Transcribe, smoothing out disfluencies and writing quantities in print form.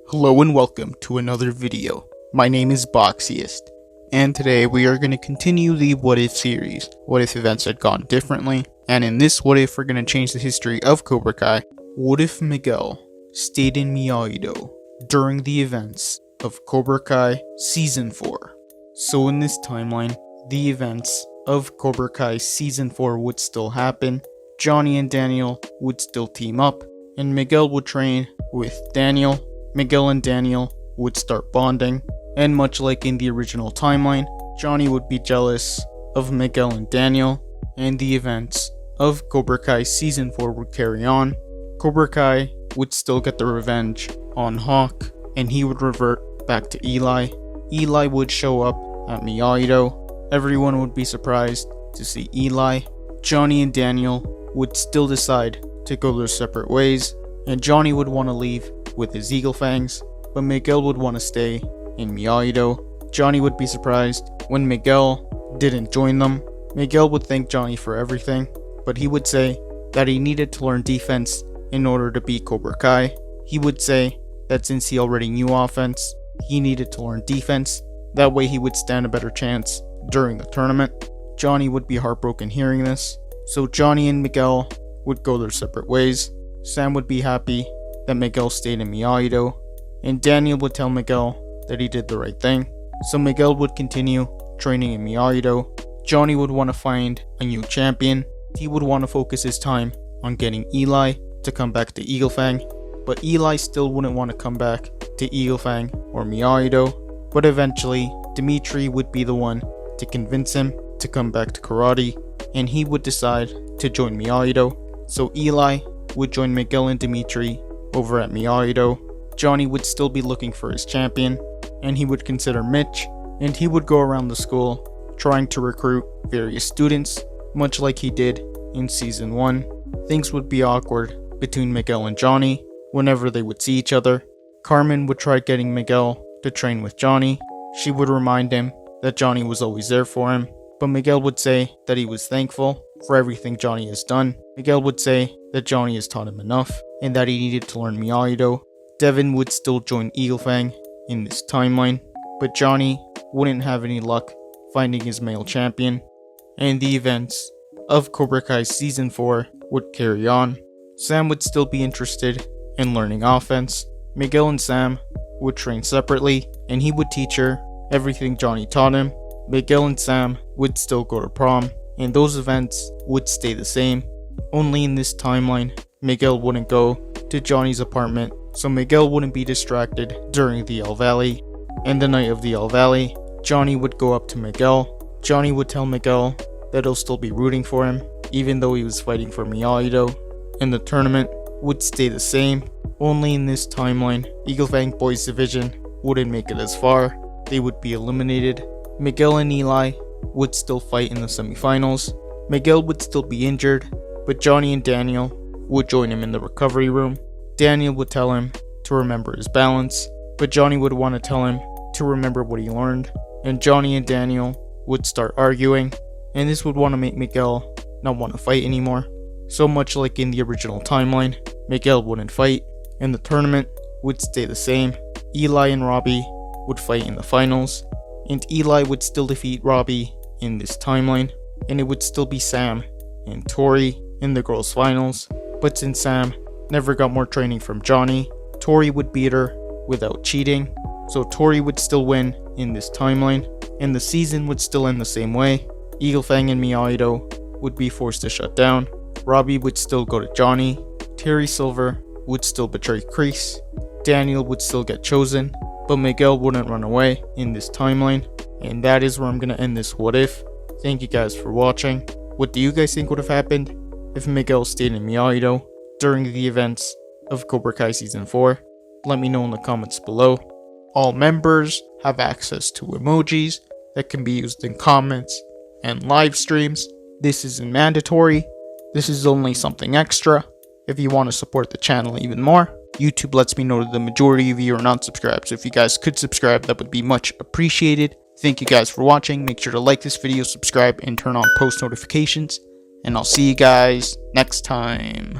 Hello and welcome to another video. My name is Boxiest, and today we are going to continue the What If series. What if events had gone differently? And in this What If, we're going to change the history of Cobra Kai. What if Miguel stayed in Miyagi-Do during the events of Cobra Kai Season 4? So in this timeline, the events of Cobra Kai Season 4 would still happen, Johnny and Daniel would still team up, and Miguel would train with Daniel. Miguel and Daniel would start bonding, and much like in the original timeline, Johnny would be jealous of Miguel and Daniel, and the events of Cobra Kai Season 4 would carry on. Cobra Kai would still get the revenge on Hawk, and he would revert back to Eli. Eli would show up at Miyagi-Do. Everyone would be surprised to see Eli. Johnny and Daniel would still decide to go their separate ways, and Johnny would want to leave with his Eagle Fangs, but Miguel would want to stay in Miyagi-Do. Johnny would be surprised when Miguel didn't join them. Miguel would thank Johnny for everything, but he would say that he needed to learn defense in order to beat Cobra Kai. He would say that since he already knew offense, he needed to learn defense. That way he would stand a better chance during the tournament. Johnny would be heartbroken hearing this, so Johnny and Miguel would go their separate ways. Sam would be happy that Miguel stayed in Miyagi-Do, and Daniel would tell Miguel that he did the right thing, so Miguel would continue training in Miyagi-Do. Johnny would want to find a new champion. He would want to focus his time on getting Eli to come back to Eagle Fang, but Eli still wouldn't want to come back to Eagle Fang or Miyagi-Do, but eventually Dimitri would be the one to convince him to come back to karate, and he would decide to join Miyagi-Do, so Eli would join Miguel and Dimitri over at Miyagi-Do. Johnny would still be looking for his champion, and he would consider Mitch, and he would go around the school trying to recruit various students, much like he did in Season 1. Things would be awkward between Miguel and Johnny whenever they would see each other. Carmen would try getting Miguel to train with Johnny. She would remind him that Johnny was always there for him, but Miguel would say that he was thankful for everything Johnny has done. Miguel would say that Johnny has taught him enough, and that he needed to learn Miyagi-Do. Devin would still join Eagle Fang in this timeline, but Johnny wouldn't have any luck finding his male champion, and the events of Cobra Kai Season 4 would carry on. Sam would still be interested in learning offense. Miguel and Sam would train separately, and he would teach her everything Johnny taught him. Miguel and Sam would still go to prom, and those events would stay the same. Only in this timeline, Miguel wouldn't go to Johnny's apartment, so Miguel wouldn't be distracted during the El Valley. And the night of the El Valley, Johnny would go up to Miguel. Johnny would tell Miguel that he'll still be rooting for him, even though he was fighting for Miyagi-Do, and the tournament would stay the same. Only in this timeline, Eagle Fang Boys Division wouldn't make it as far. They would be eliminated. Miguel and Eli would still fight in the semifinals. Miguel would still be injured, but Johnny and Daniel would join him in the recovery room. Daniel would tell him to remember his balance, but Johnny would want to tell him to remember what he learned, and Johnny and Daniel would start arguing, and this would want to make Miguel not want to fight anymore. So much like in the original timeline, Miguel wouldn't fight, and the tournament would stay the same. Eli and Robbie would fight in the finals, and Eli would still defeat Robbie in this timeline, and it would still be Sam and Tori in the girls' finals. But since Sam never got more training from Johnny, Tori would beat her without cheating, so Tori would still win in this timeline, and the season would still end the same way. Eagle Fang and Miyagi-Do would be forced to shut down. Robbie would still go to Johnny. Terry Silver would still betray Kreese. Daniel would still get chosen, but Miguel wouldn't run away in this timeline. And that is where I'm going to end this What If. Thank you guys for watching. What do you guys think would have happened if Miguel stayed in Miyagi-Do during the events of Cobra Kai Season 4? Let me know in the comments below. All members have access to emojis that can be used in comments and live streams. This isn't mandatory. This is only something extra. If you want to support the channel even more, YouTube lets me know that the majority of you are not subscribed, so if you guys could subscribe, that would be much appreciated. Thank you guys for watching. Make sure to like this video, subscribe, and turn on post notifications. And I'll see you guys next time.